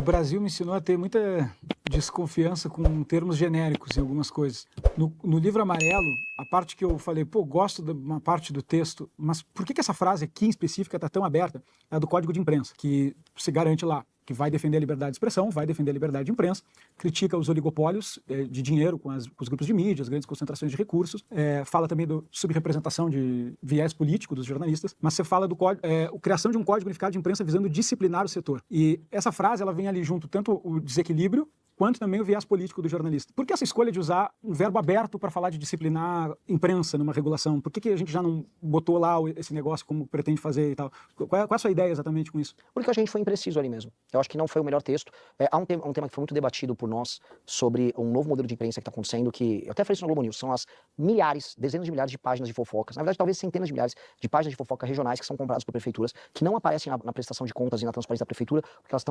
Brasil me ensinou a ter muita desconfiança com termos genéricos em algumas coisas. No livro amarelo, a parte que eu falei, pô, gosto de uma parte do texto, mas por que essa frase aqui em específica está tão aberta? É a do Código de Imprensa, que se garante lá que vai defender a liberdade de expressão, vai defender a liberdade de imprensa, critica os oligopólios de dinheiro com os grupos de mídia, as grandes concentrações de recursos, fala também da subrepresentação de viés político dos jornalistas, mas você fala a criação de um código unificado de imprensa visando disciplinar o setor. E essa frase, ela vem ali junto tanto o desequilíbrio, quanto também o viés político do jornalista. Por que essa escolha de usar um verbo aberto para falar de disciplinar imprensa numa regulação? Por que a gente já não botou lá esse negócio como pretende fazer e tal? Qual é a sua ideia exatamente com isso? Porque a gente foi impreciso ali mesmo. Eu acho que não foi o melhor texto. Há um tema que foi muito debatido por nós sobre um novo modelo de imprensa que está acontecendo, que eu até falei isso no Globo News, são as milhares, dezenas de milhares de páginas de fofocas, na verdade talvez centenas de milhares de páginas de fofoca regionais que são compradas por prefeituras, que não aparecem na prestação de contas e na transparência da prefeitura, porque elas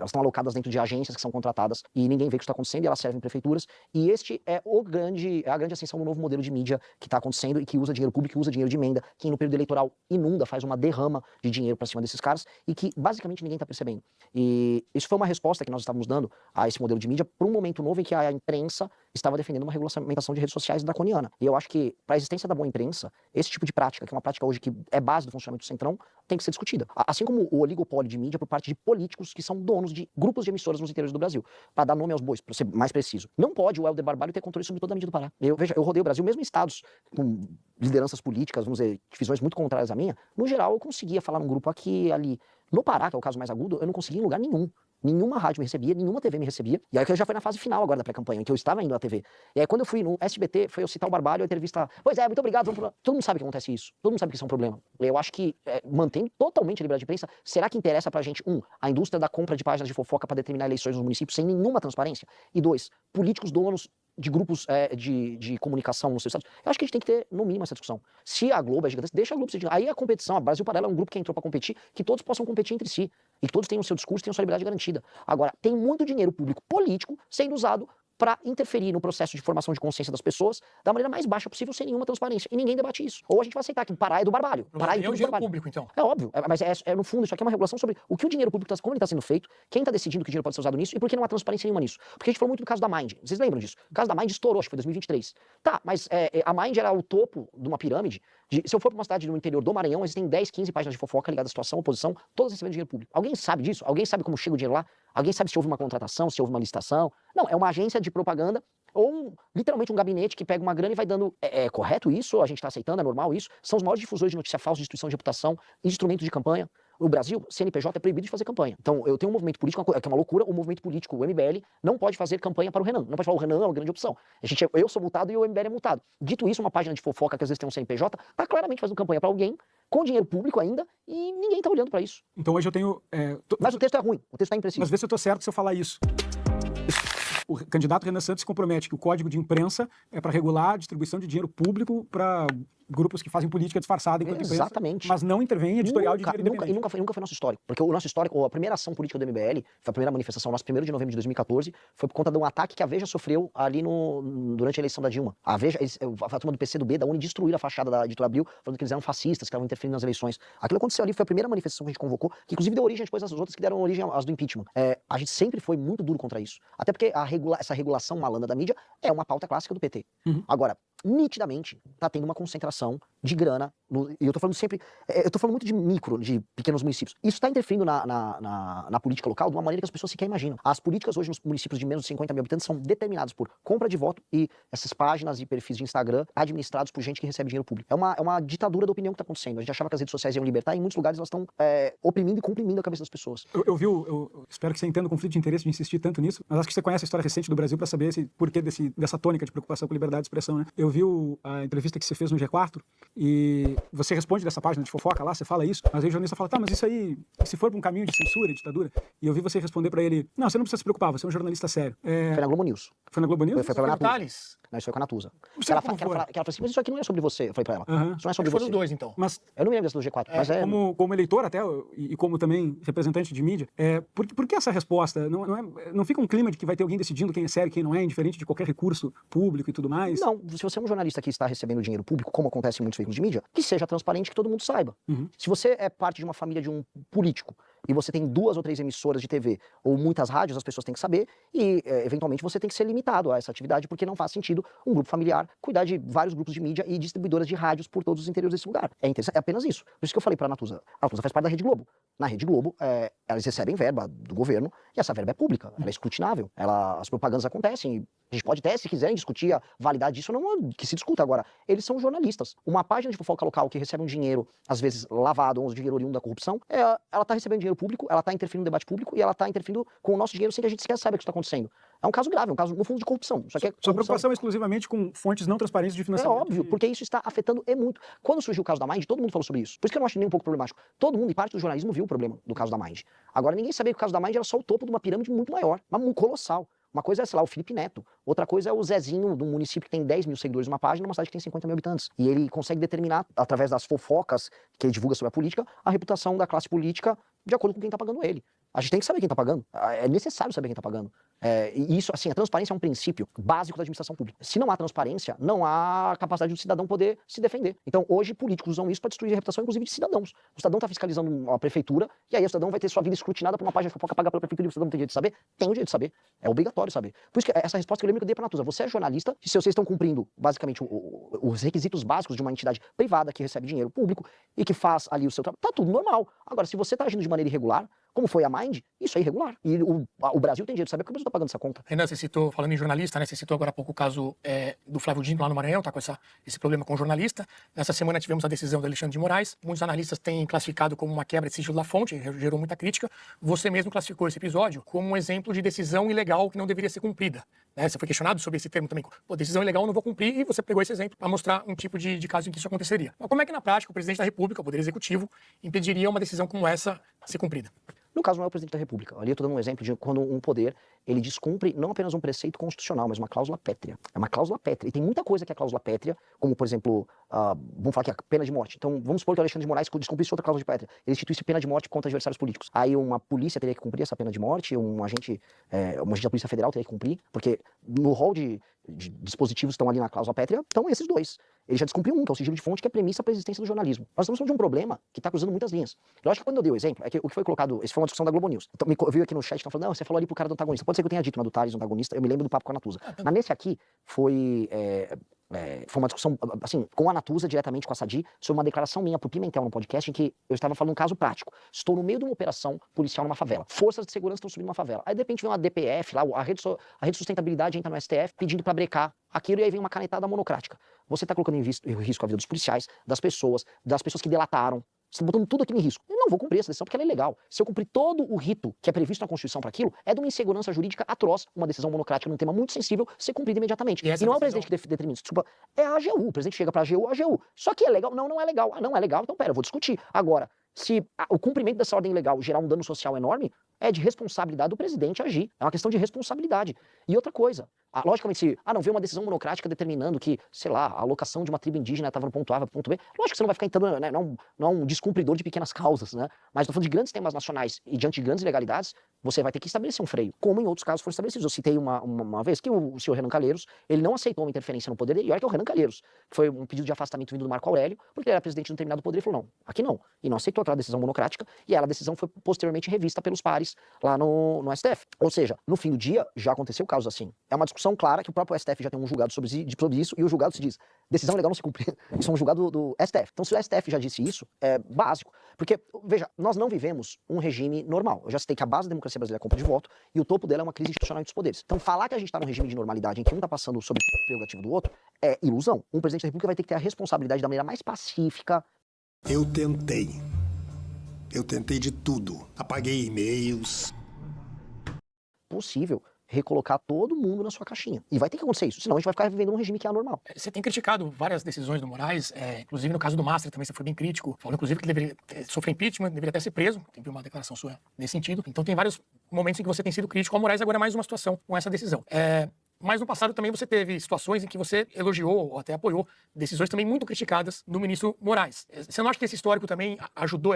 estão alocadas dentro de agências que são contratadas e ninguém vê o que está acontecendo e elas servem em prefeituras. E este é a grande ascensão do novo modelo de mídia que está acontecendo e que usa dinheiro público, que usa dinheiro de emenda, que no período eleitoral inunda, faz uma derrama de dinheiro para cima desses caras e que basicamente ninguém está percebendo. E isso foi uma resposta que nós estávamos dando a esse modelo de mídia para um momento novo em que a imprensa estava defendendo uma regulamentação de redes sociais draconiana. E eu acho que, para a existência da boa imprensa, esse tipo de prática, que é uma prática hoje que é base do funcionamento do Centrão, tem que ser discutida. Assim como o oligopólio de mídia por parte de políticos que são donos de grupos de emissoras nos interiores do Brasil. Para dar nome aos bois, para ser mais preciso. Não pode o Helder Barbalho ter controle sobre toda a mídia do Pará. Eu rodei o Brasil, mesmo em estados com lideranças políticas, vamos dizer, visões muito contrárias à minha, no geral eu conseguia falar num grupo aqui e ali. No Pará, que é o caso mais agudo, eu não conseguia em lugar nenhum. Nenhuma rádio me recebia, nenhuma TV me recebia. E aí que eu já foi na fase final agora da pré-campanha, em que eu estava indo à TV. E aí quando eu fui no SBT, foi eu citar o Barbalho, a entrevista, pois é, muito obrigado, vamos pro... Todo mundo sabe que acontece isso. Todo mundo sabe que isso é um problema. Eu acho que mantém totalmente a liberdade de imprensa. Será que interessa pra gente, a indústria da compra de páginas de fofoca para determinar eleições nos municípios sem nenhuma transparência? E dois, políticos donos de grupos de comunicação nos seus estados. Eu acho que a gente tem que ter, no mínimo, essa discussão. Se a Globo é gigantesca, deixa a Globo ser gigante. Aí a competição, a Brasil Paralelo é um grupo que entrou para competir, que todos possam competir entre si. E que todos tenham o seu discurso, tenham a sua liberdade garantida. Agora, tem muito dinheiro público político sendo usado para interferir no processo de formação de consciência das pessoas da maneira mais baixa possível, sem nenhuma transparência. E ninguém debate isso. Ou a gente vai aceitar que Pará é do Barbalho. Pará é o dinheiro público, então. É óbvio. Mas no fundo, isso aqui é uma regulação sobre o que o dinheiro público como ele está sendo feito, quem está decidindo que o dinheiro pode ser usado nisso e por que não há transparência nenhuma nisso. Porque a gente falou muito do caso da Mind. Vocês lembram disso? O caso da Mind estourou, acho que foi 2023. Tá, mas a Mind era o topo de uma pirâmide. Se eu for para uma cidade no interior do Maranhão, existem 10, 15 páginas de fofoca ligadas à situação, oposição, todas recebendo dinheiro público. Alguém sabe disso? Alguém sabe como chega o dinheiro lá? Alguém sabe se houve uma contratação, se houve uma licitação? Não, é uma agência de propaganda ou literalmente um gabinete que pega uma grana e vai dando... É correto isso? A gente está aceitando? É normal isso? São os maiores difusores de notícia falsa, de destruição de reputação, instrumentos de campanha. No Brasil, CNPJ é proibido de fazer campanha. Então, eu tenho um movimento político, que é uma loucura, o movimento político, o MBL, não pode fazer campanha para o Renan. Não pode falar, o Renan é uma grande opção. Eu sou multado e o MBL é multado. Dito isso, uma página de fofoca que às vezes tem um CNPJ, tá claramente fazendo campanha para alguém, com dinheiro público ainda, e ninguém tá olhando para isso. Então hoje eu tenho... Mas o texto é ruim, o texto tá impreciso. Mas vê se eu tô certo se eu falar isso. O candidato Renan Santos se compromete que o código de imprensa é para regular a distribuição de dinheiro público para grupos que fazem política disfarçada enquanto imprensa, exatamente. Mas não intervém em editorial de dinheiro independente. Nunca foi nosso histórico. Porque o nosso histórico, a primeira ação política do MBL, foi a primeira manifestação nossa, 1º de novembro de 2014, foi por conta de um ataque que a Veja sofreu ali durante a eleição da Dilma. A Veja, a turma do PCdoB, da UNE, destruíram a fachada da Editora Abril, falando que eles eram fascistas, que estavam interferindo nas eleições. Aquilo aconteceu ali, foi a primeira manifestação que a gente convocou, que inclusive deu origem depois às outras que deram origem às do impeachment. A gente sempre foi muito duro contra isso. Até porque essa regulação malandra da mídia é uma pauta clássica do PT. Agora, nitidamente, tá tendo uma concentração de grana, e eu tô falando sempre, eu tô falando muito de pequenos municípios. Isso tá interferindo na política local de uma maneira que as pessoas sequer imaginam. As políticas hoje nos municípios de menos de 50 mil habitantes são determinadas por compra de voto e essas páginas e perfis de Instagram administrados por gente que recebe dinheiro público. É uma ditadura da opinião que tá acontecendo. A gente achava que as redes sociais iam libertar, e em muitos lugares elas estão oprimindo e comprimindo a cabeça das pessoas. Eu espero que você entenda o conflito de interesse de insistir tanto nisso, mas acho que você conhece a história recente do Brasil para saber esse porquê dessa tônica de preocupação com liberdade de expressão, né? Eu vi a entrevista que você fez no G4 e você responde dessa página de fofoca lá, você fala isso, mas aí o jornalista fala, tá, mas isso aí, se for para um caminho de censura e ditadura, e eu vi você responder para ele, não, você não precisa se preocupar, você é um jornalista sério. Foi na Globo News. Foi na Globo News? Foi pra Natuza. Não, isso foi com a Natuza. Ela falou assim, mas isso aqui não é sobre você. Eu falei pra ela, isso não é sobre você. Foram os dois, então. Mas eu não me lembro dessa do G4, mas como eleitor até, e como também representante de mídia, por que essa resposta? Não fica um clima de que vai ter alguém decidindo quem é sério e quem não é, indiferente de qualquer recurso público e tudo mais? Não, se você é um jornalista que está recebendo dinheiro público, como acontece em muitos veículos de mídia, que seja transparente, que todo mundo saiba. Se você é parte de uma família de um político e você tem 2 ou 3 emissoras de TV ou muitas rádios, as pessoas têm que saber e, eventualmente, você tem que ser limitado a essa atividade, porque não faz sentido um grupo familiar cuidar de vários grupos de mídia e distribuidoras de rádios por todos os interiores desse lugar. É interessante, é apenas isso. Por isso que eu falei para a Natuza. A Natuza faz parte da Rede Globo. Na Rede Globo, elas recebem verba do governo e essa verba é pública, ela é escrutinável. As propagandas acontecem. A gente pode até, se quiserem, discutir a validade disso, não que se discuta agora. Eles são jornalistas. Uma página de fofoca local que recebe um dinheiro, às vezes lavado, ou um dinheiro oriundo da corrupção, ela tá recebendo dinheiro público, ela tá interferindo no debate público e ela tá interferindo com o nosso dinheiro sem que a gente sequer saiba o que está acontecendo. É um caso grave, é um caso, no fundo, de corrupção. Só que Sua preocupação é exclusivamente com fontes não transparentes de é financiamento. óbvio, porque isso está afetando muito. Quando surgiu o caso da Mind, todo mundo falou sobre isso. Por isso que eu não acho nem um pouco problemático. Todo mundo, e parte do jornalismo, viu o problema do caso da Mind. Agora, ninguém sabia que o caso da Mind era só o topo de uma pirâmide muito maior, mas muito colossal. Uma coisa é, sei lá, o Felipe Neto. Outra coisa é o Zezinho, de um município que tem 10 mil seguidores numa página, numa cidade que tem 50 mil habitantes. E ele consegue determinar, através das fofocas que ele divulga sobre a política, a reputação da classe política de acordo com quem está pagando ele. A gente tem que saber quem está pagando. É necessário saber quem está pagando. E isso, assim, a transparência é um princípio básico da administração pública. Se não há transparência, não há capacidade do cidadão poder se defender. Então, hoje, políticos usam isso para destruir a reputação, inclusive, de cidadãos. O cidadão está fiscalizando a prefeitura, e aí o cidadão vai ter sua vida escrutinada por uma página de fofoca paga pela prefeitura, e o cidadão não tem direito de saber? Tem o direito de saber. É obrigatório saber. Por isso que essa resposta que eu lembro que eu dei para a Natuza. Você é jornalista, se vocês estão cumprindo, basicamente, os requisitos básicos de uma entidade privada que recebe dinheiro público e que faz ali o seu trabalho, tá tudo normal. Agora, se você está agindo de maneira irregular, como foi a Mind, isso é irregular. E o Brasil tem direito de saber porque o Brasil está pagando essa conta. Renan, você citou, falando em jornalista, né? Você citou agora há pouco o caso do Flávio Dino lá no Maranhão, tá com esse problema com o jornalista. Nessa semana tivemos a decisão do Alexandre de Moraes. Muitos analistas têm classificado como uma quebra de sigilo da fonte, gerou muita crítica. Você mesmo classificou esse episódio como um exemplo de decisão ilegal que não deveria ser cumprida. Né? Você foi questionado sobre esse termo também. Pô, decisão ilegal eu não vou cumprir, e você pegou esse exemplo para mostrar um tipo de caso em que isso aconteceria. Mas como é que na prática o presidente da República, o Poder Executivo, impediria uma decisão como essa ser cumprida? No caso, não é o presidente da República. Ali eu estou dando um exemplo de quando um poder, ele descumpre não apenas um preceito constitucional, mas uma cláusula pétrea. É uma cláusula pétrea. E tem muita coisa que é cláusula pétrea, como, por exemplo, vamos falar aqui, a pena de morte. Então, vamos supor que o Alexandre de Moraes descumprisse outra cláusula de pétrea. Ele instituísse pena de morte contra adversários políticos. Aí uma polícia teria que cumprir essa pena de morte, um agente da Polícia Federal teria que cumprir, porque no rol de dispositivos que estão ali na cláusula pétrea, estão esses dois. Ele já descumpriu um, que é o sigilo de fonte, que é premissa para a existência do jornalismo. Nós estamos falando de um problema que está cruzando muitas linhas. Lógico que quando eu dei o exemplo, é que o que foi colocado, isso foi uma discussão da Globo News. Então, eu vi aqui no chat, estão falando, não, você falou ali pro cara do antagonista. Pode ser que eu tenha dito na do Thales, do antagonista, eu me lembro do papo com a Natuza. Mas nesse aqui, foi uma discussão, assim, com a Natuza, diretamente com a Sadi, sobre uma declaração minha pro Pimentel no podcast, em que eu estava falando um caso prático. Estou no meio de uma operação policial numa favela. Forças de segurança estão subindo uma favela. Aí, de repente, vem uma DPF lá, a rede de sustentabilidade entra no STF pedindo para brecar aquilo, e aí vem uma canetada monocrática. Você está colocando em risco a vida dos policiais, das pessoas que delataram. Você está botando tudo aquilo em risco. Eu não vou cumprir essa decisão porque ela é ilegal. Se eu cumprir todo o rito que é previsto na Constituição para aquilo, é de uma insegurança jurídica atroz, uma decisão monocrática num tema muito sensível, ser cumprida imediatamente. E não é o presidente que determina isso. Desculpa, é a AGU. O presidente chega para a AGU. Só que é legal? Não, não é legal. Ah, não é legal? Então pera, eu vou discutir. Agora, se o cumprimento dessa ordem legal gerar um dano social enorme, é de responsabilidade do presidente agir. É uma questão de responsabilidade. E outra coisa, logicamente, se não vê uma decisão monocrática determinando que, sei lá, a alocação de uma tribo indígena estava no ponto A, ponto B, lógico que você não vai ficar entrando, né, não é um descumpridor de pequenas causas, né? Mas estou falando de grandes temas nacionais e diante de grandes ilegalidades, você vai ter que estabelecer um freio, como em outros casos foram estabelecidos. Eu citei uma vez que o senhor Renan Calheiros, ele não aceitou uma interferência no poder dele, e olha que é o Renan Calheiros, que foi um pedido de afastamento vindo do Marco Aurélio, porque ele era presidente de um determinado poder, e falou, não, aqui não. E não aceitou aquela decisão monocrática, e a decisão foi posteriormente revista pelos pares lá no STF. Ou seja, no fim do dia, já aconteceu casos assim. É uma discussão clara que o próprio STF já tem um julgado sobre isso, e o julgado se diz, decisão legal não se cumpre. Isso é um julgado do STF. Então, se o STF já disse isso, é básico. Porque, veja, nós não vivemos um regime normal. Eu já citei que a base da democracia brasileira é a compra de voto, e o topo dela é uma crise institucional entre os poderes. Então, falar que a gente está num regime de normalidade em que um está passando sobre o prerrogativo do outro é ilusão. Um presidente da República vai ter que ter a responsabilidade da maneira mais pacífica. Eu tentei de tudo. Apaguei e-mails. Possível recolocar todo mundo na sua caixinha. E vai ter que acontecer isso, senão a gente vai ficar vivendo num regime que é anormal. Você tem criticado várias decisões do Moraes, inclusive no caso do Mastro também você foi bem crítico, falou inclusive que deveria sofrer impeachment, deveria até ser preso, teve uma declaração sua nesse sentido. Então tem vários momentos em que você tem sido crítico ao Moraes, agora é mais uma situação com essa decisão. Mas no passado também você teve situações em que você elogiou ou até apoiou decisões também muito criticadas do ministro Moraes. Você não acha que esse histórico também ajudou,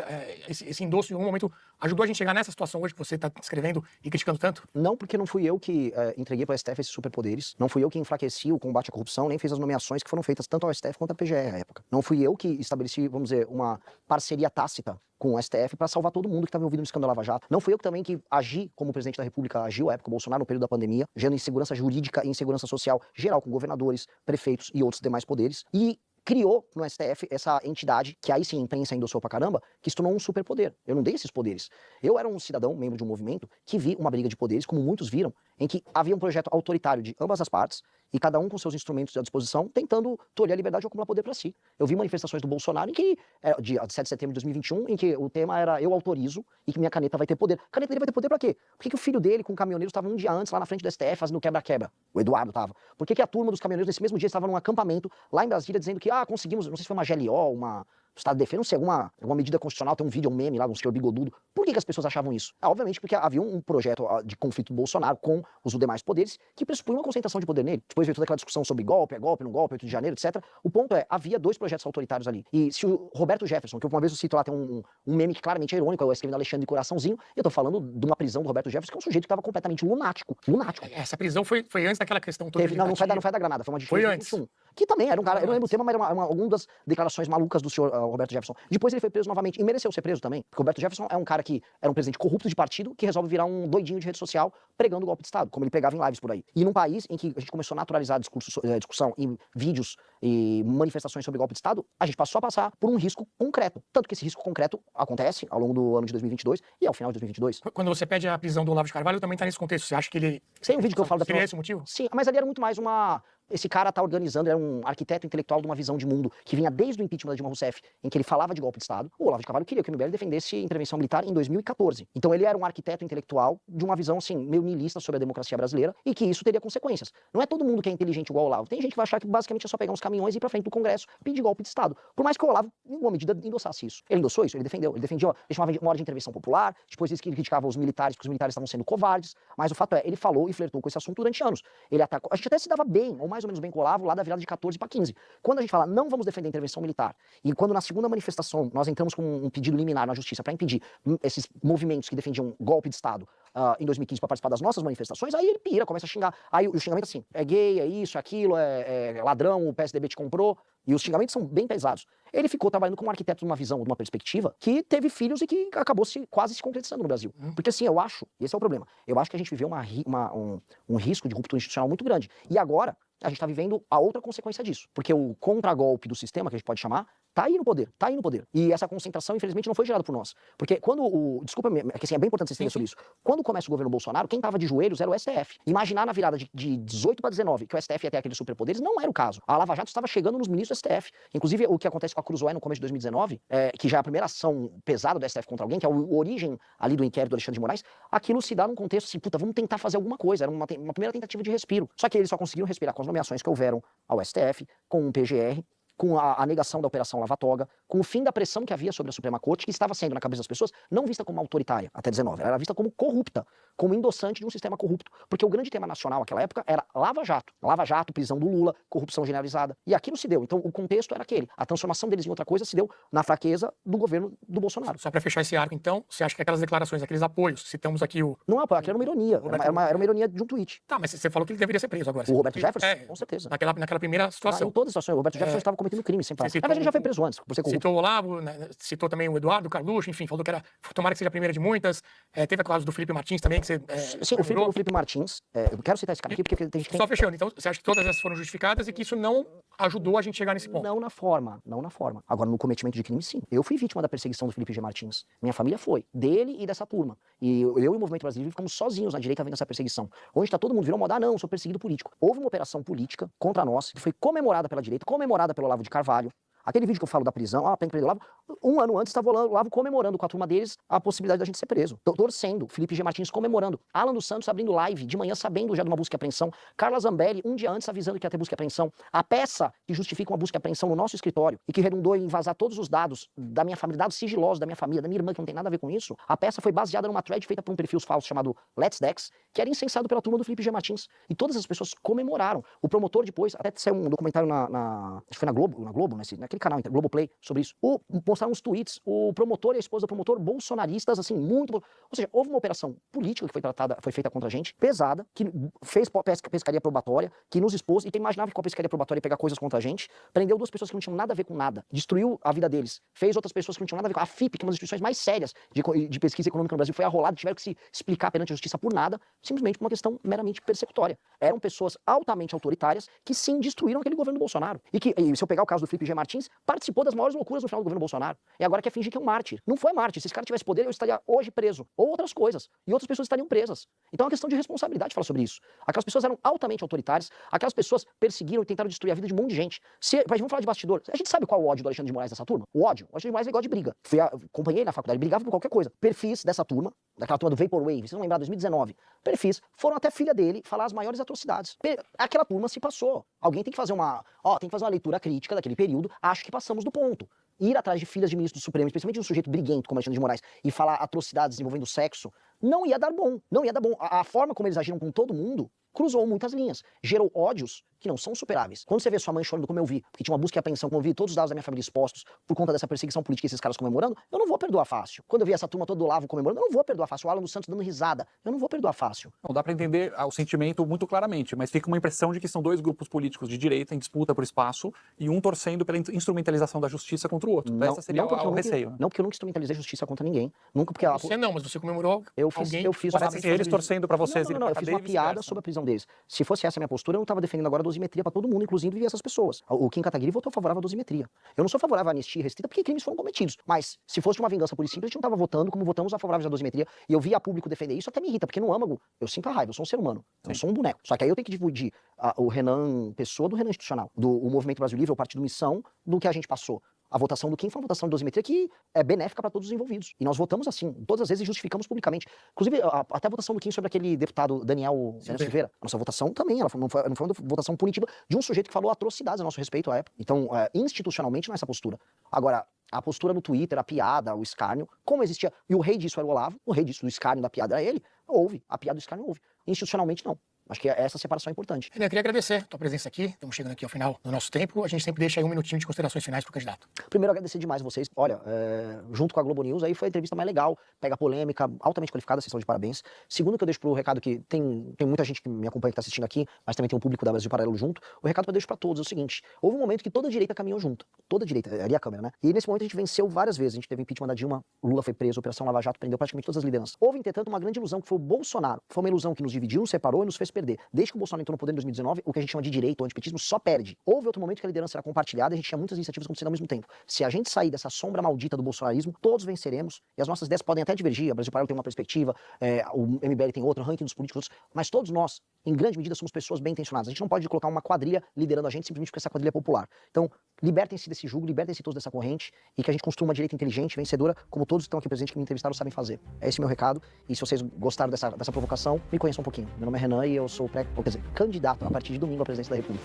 esse endosso em algum momento ajudou a gente chegar nessa situação hoje que você está descrevendo e criticando tanto? Não, porque não fui eu que entreguei para o STF esses superpoderes, não fui eu que enfraqueci o combate à corrupção, nem fiz as nomeações que foram feitas tanto ao STF quanto à PGR à época. Não fui eu que estabeleci, vamos dizer, uma parceria tácita com o STF para salvar todo mundo que estava envolvido no escândalo Lava Jato. Não fui eu que também que agi como presidente da República, agiu à época o Bolsonaro no período da pandemia, gerando insegurança jurídica e insegurança social geral com governadores, prefeitos e outros demais poderes. E criou no STF essa entidade, que aí sim a imprensa endossou pra caramba, que se tornou um superpoder. Eu não dei esses poderes. Eu era um cidadão, membro de um movimento, que vi uma briga de poderes, como muitos viram, em que havia um projeto autoritário de ambas as partes, e cada um com seus instrumentos à disposição, tentando tolher a liberdade e acumular poder para si. Eu vi manifestações do Bolsonaro em que, dia 7 de setembro de 2021, em que o tema era eu autorizo e que minha caneta vai ter poder. A caneta dele vai ter poder para quê? Por que o filho dele com caminhoneiros estava um dia antes lá na frente do STF fazendo quebra-quebra? O Eduardo estava. Por que a turma dos caminhoneiros nesse mesmo dia estava num acampamento lá em Brasília dizendo que, conseguimos, não sei se foi uma GLO, uma Estado de Defesa, não sei, alguma medida constitucional, tem um vídeo, um meme lá, um senhor bigodudo. Por que as pessoas achavam isso? Obviamente porque havia um projeto de conflito do Bolsonaro com os demais poderes que pressupunha uma concentração de poder nele. Depois veio toda aquela discussão sobre golpe, não golpe, 8 de janeiro, etc. O ponto é, havia 2 projetos autoritários ali. E se o Roberto Jefferson, que uma vez eu cito lá, tem um meme que claramente é irônico, é o escrevendo Alexandre de Coraçãozinho, e eu tô falando de uma prisão do Roberto Jefferson, que é um sujeito que estava completamente lunático. Lunático. Essa prisão foi antes daquela questão toda. Não foi da Granada, foi uma de 2021. Que também era um cara, eu não lembro o tema, mas era alguma das declarações malucas do senhor Roberto Jefferson. Depois ele foi preso novamente e mereceu ser preso também, porque o Roberto Jefferson é um cara que era um presidente corrupto de partido que resolve virar um doidinho de rede social pregando o golpe de Estado, como ele pregava em lives por aí. E num país em que a gente começou a naturalizar a discussão em vídeos e manifestações sobre golpe de Estado, a gente passou a passar por um risco concreto. Tanto que esse risco concreto acontece ao longo do ano de 2022 e ao final de 2022. Quando você pede a prisão do Olavo de Carvalho, também tá nesse contexto. Você acha que ele... Tem um vídeo que eu falo da... Seria esse o motivo? Sim, mas ali era muito mais esse cara tá organizando, era um arquiteto intelectual de uma visão de mundo que vinha desde o impeachment da Dilma Rousseff, em que ele falava de golpe de Estado. O Olavo de Carvalho queria que o MBL defendesse intervenção militar em 2014. Então ele era um arquiteto intelectual de uma visão, assim, meio niilista sobre a democracia brasileira e que isso teria consequências. Não é todo mundo que é inteligente igual o Olavo. Tem gente que vai achar que basicamente é só pegar uns caminhões e ir pra frente do Congresso pedir golpe de Estado. Por mais que o Olavo, em alguma medida, endossasse isso. Ele endossou isso? Ele defendeu. Ele defendia, ele chamava uma hora de intervenção popular, depois disse que ele criticava os militares, porque os militares estavam sendo covardes, mas o fato é, ele falou e flertou com esse assunto durante anos. Ele atacou, a gente até se dava bem, ou mais ou menos bem com o Olavo, lá da virada de 14 para 15. Quando a gente fala, não vamos defender a intervenção militar, e quando na segunda manifestação nós entramos com um pedido liminar na justiça para impedir esses movimentos que defendiam golpe de Estado em 2015 para participar das nossas manifestações, aí ele pira, começa a xingar. Aí o xingamento assim, é gay, é isso, é aquilo, é ladrão, o PSDB te comprou, e os xingamentos são bem pesados. Ele ficou trabalhando como arquiteto de uma visão, de uma perspectiva, que teve filhos e que acabou quase se concretizando no Brasil. Porque assim, eu acho, e esse é o problema, eu acho que a gente viveu um risco de ruptura institucional muito grande. E agora, a gente está vivendo a outra consequência disso. Porque o contragolpe do sistema, que a gente pode chamar, tá aí no poder, tá aí no poder. E essa concentração, infelizmente, não foi gerada por nós. Porque quando desculpa, é que assim, é bem importante vocês entenderem sobre isso. Quando começa o governo Bolsonaro, quem tava de joelhos era o STF. Imaginar na virada de 18 para 19 que o STF ia ter aqueles superpoderes, não era o caso. A Lava Jato estava chegando nos ministros do STF. Inclusive, o que acontece com a Cruzoé no começo de 2019, que já é a primeira ação pesada do STF contra alguém, que é a origem ali do inquérito do Alexandre de Moraes, aquilo se dá num contexto assim, puta, vamos tentar fazer alguma coisa. Era uma primeira tentativa de respiro. Só que eles só conseguiram respirar com as nomeações que houveram ao STF, com o PGR, com a negação da Operação Lava Toga, com o fim da pressão que havia sobre a Suprema Corte, que estava sendo, na cabeça das pessoas, não vista como autoritária, até 19, ela era vista como corrupta, como endossante de um sistema corrupto. Porque o grande tema nacional naquela época era Lava Jato. Lava Jato, prisão do Lula, corrupção generalizada. E aquilo se deu. Então o contexto era aquele. A transformação deles em outra coisa se deu na fraqueza do governo do Bolsonaro. Só para fechar esse arco, então, você acha que aquelas declarações, aqueles apoios, citamos aqui o... Não, aquilo era uma ironia. Era uma ironia de um tweet. Tá, mas você falou que ele deveria ser preso agora. O Roberto Jefferson? Com certeza. Naquela primeira situação. Em todas as situações. O Roberto Jefferson estava cometendo crime, sempre. Na verdade, ele já foi preso antes, por ser corrupto. Citou o Olavo, né, citou também o Eduardo, o Carluxo, enfim, falou que era, tomara que seja a primeira de muitas. Teve a causa do Felipe Martins também, que você... Sim, o Felipe Martins, eu quero citar esse cara aqui, porque tem gente que... Só fechando, então, você acha que todas essas foram justificadas e que isso não ajudou a gente chegar nesse ponto? Não na forma. Agora, no cometimento de crime, sim. Eu fui vítima da perseguição do Felipe G. Martins. Minha família foi. Dele e dessa turma. E eu e o Movimento Brasileiro ficamos sozinhos na direita vendo essa perseguição. Onde tá todo mundo virou moda, não, sou perseguido político. Houve uma operação política contra nós, que foi comemorada pela direita, comemorada pelo Olavo de Carvalho. Aquele vídeo que eu falo da prisão, tem que prender o Olavo, um ano antes estava o Olavo comemorando com a turma deles a possibilidade da gente ser preso. Torcendo, Felipe G. Martins comemorando. Alan dos Santos abrindo live de manhã sabendo já de uma busca e apreensão. Carla Zambelli, um dia antes avisando que ia ter busca e apreensão. A peça que justifica uma busca e apreensão no nosso escritório e que redundou em vazar todos os dados da minha família, dados sigilosos da minha família, da minha irmã, que não tem nada a ver com isso. A peça foi baseada numa thread feita por um perfil falso chamado Let's Dex, que era incensado pela turma do Felipe G. Martins. E todas as pessoas comemoraram. O promotor depois, até saiu um documentário acho que foi na Globo, naquele canal, Globoplay, sobre isso. Mostraram uns tweets, o promotor e a esposa do promotor, bolsonaristas, assim, muito... Ou seja, houve uma operação política que foi feita contra a gente, pesada, que fez pescaria probatória, que nos expôs, e quem imaginava que com a pescaria probatória ia pegar coisas contra a gente, prendeu 2 pessoas que não tinham nada a ver com nada, destruiu a vida deles, fez outras pessoas que não tinham nada a ver com a FIP, que é uma das instituições mais sérias de pesquisa econômica no Brasil, foi arrolada, tiveram que se explicar perante a justiça por nada, simplesmente por uma questão meramente persecutória. Eram pessoas altamente autoritárias que sim destruíram aquele governo do Bolsonaro. E se eu pegar o caso do Felipe G. Martins, participou das maiores loucuras no final do governo Bolsonaro. E agora quer fingir que é um mártir. Não foi mártir. Se esse cara tivesse poder, eu estaria hoje preso. Ou outras coisas. E outras pessoas estariam presas. Então é uma questão de responsabilidade falar sobre isso. Aquelas pessoas eram altamente autoritárias, aquelas pessoas perseguiram e tentaram destruir a vida de um monte de gente. Vamos falar de bastidor. A gente sabe qual é o ódio do Alexandre de Moraes dessa turma? O Alexandre de Moraes é igual de briga. Acompanhei na faculdade, brigava por qualquer coisa. Perfis dessa turma, daquela turma do Vaporwave, vocês vão lembrar, 2019. Perfis foram até filha dele falar as maiores atrocidades. Aquela turma se passou. Alguém tem que fazer uma leitura crítica daquele período. Acho que passamos do ponto. Ir atrás de filhas de ministros do Supremo, especialmente de um sujeito briguento como Alexandre de Moraes, e falar atrocidades envolvendo sexo, não ia dar bom. Não ia dar bom. A forma como eles agiram com todo mundo cruzou muitas linhas. Gerou ódios que não são superáveis. Quando você vê sua mãe chorando como eu vi, porque tinha uma busca e apreensão, como eu vi todos os dados da minha família expostos por conta dessa perseguição política e esses caras comemorando, eu não vou perdoar fácil. Quando eu vi essa turma toda do Olavo comemorando, eu não vou perdoar fácil. O Alan dos Santos dando risada, eu não vou perdoar fácil. Não dá para entender o sentimento muito claramente, mas fica uma impressão de que são 2 grupos políticos de direita em disputa por espaço e um torcendo pela instrumentalização da justiça contra o outro. Então, essa seria o receio. Não, porque eu nunca instrumentalizei justiça contra ninguém. Nunca porque Você não, mas você comemorou eu fiz Parece eles torcendo para vocês Não, eu fiz uma piada sobre a prisão deles. Se fosse essa a minha postura, eu não estava defendendo agora a dosimetria para todo mundo, inclusive essas pessoas. O Kim Kataguiri votou favorável à dosimetria. Eu não sou favorável à anistia restrita porque crimes foram cometidos. Mas se fosse uma vingança pura e simples, a gente não estava votando como votamos a favoráveis à dosimetria. E eu via público defender isso, até me irrita, porque no âmago eu sinto a raiva, eu sou um ser humano. Eu sou um boneco. Só que aí eu tenho que dividir o Renan Pessoa do Renan Institucional, o Movimento Brasil Livre, o Partido Missão, do que a gente passou. A votação do Kim foi uma votação de dosimetria que é benéfica para todos os envolvidos. E nós votamos assim, todas as vezes, e justificamos publicamente. Inclusive, até a votação do Kim sobre aquele deputado Daniel Silveira. A nossa votação também, não foi uma votação punitiva de um sujeito que falou atrocidades a nosso respeito à época. Então, institucionalmente, não é essa postura. Agora, a postura no Twitter, a piada, o escárnio, como existia, e o rei disso era o Olavo, o rei disso do escárnio, da piada era ele, houve. A piada do escárnio houve. Institucionalmente, não. Acho que essa separação é importante. Eu queria agradecer a tua presença aqui. Estamos chegando aqui ao final do nosso tempo. A gente sempre deixa aí um minutinho de considerações finais para o candidato. Primeiro, agradecer demais vocês. Olha, junto com a Globo News, aí foi a entrevista mais legal, pega polêmica, altamente qualificada, vocês estão de parabéns. Segundo que eu deixo pro recado que tem muita gente que me acompanha, que está assistindo aqui, mas também tem um público da Brasil Paralelo junto. O recado que eu deixo para todos é o seguinte: houve um momento que toda a direita caminhou junto. Toda a direita, ali a câmera, né? E nesse momento a gente venceu várias vezes. A gente teve impeachment da Dilma, Lula foi preso, Operação Lava Jato prendeu praticamente todas as lideranças. Houve, entretanto, uma grande ilusão que foi o Bolsonaro. Foi uma ilusão que nos dividiu, nos separou e nos fez perder. Desde que o Bolsonaro entrou no poder em 2019, o que a gente chama de direita ou antipetismo só perde. Houve outro momento que a liderança era compartilhada e a gente tinha muitas iniciativas acontecendo ao mesmo tempo. Se a gente sair dessa sombra maldita do bolsonarismo, todos venceremos e as nossas ideias podem até divergir. A Brasil Paralelo tem uma perspectiva, o MBL tem outra, o ranking dos políticos, mas todos nós, em grande medida, somos pessoas bem intencionadas. A gente não pode colocar uma quadrilha liderando a gente simplesmente porque essa quadrilha é popular. Então, libertem-se desse jugo, libertem-se todos dessa corrente e que a gente construa uma direita inteligente, vencedora, como todos que estão aqui presentes que me entrevistaram sabem fazer. É esse meu recado. E se vocês gostaram dessa provocação, me conheçam um pouquinho. Meu nome é Renan e eu sou candidato a partir de domingo à presidência da República.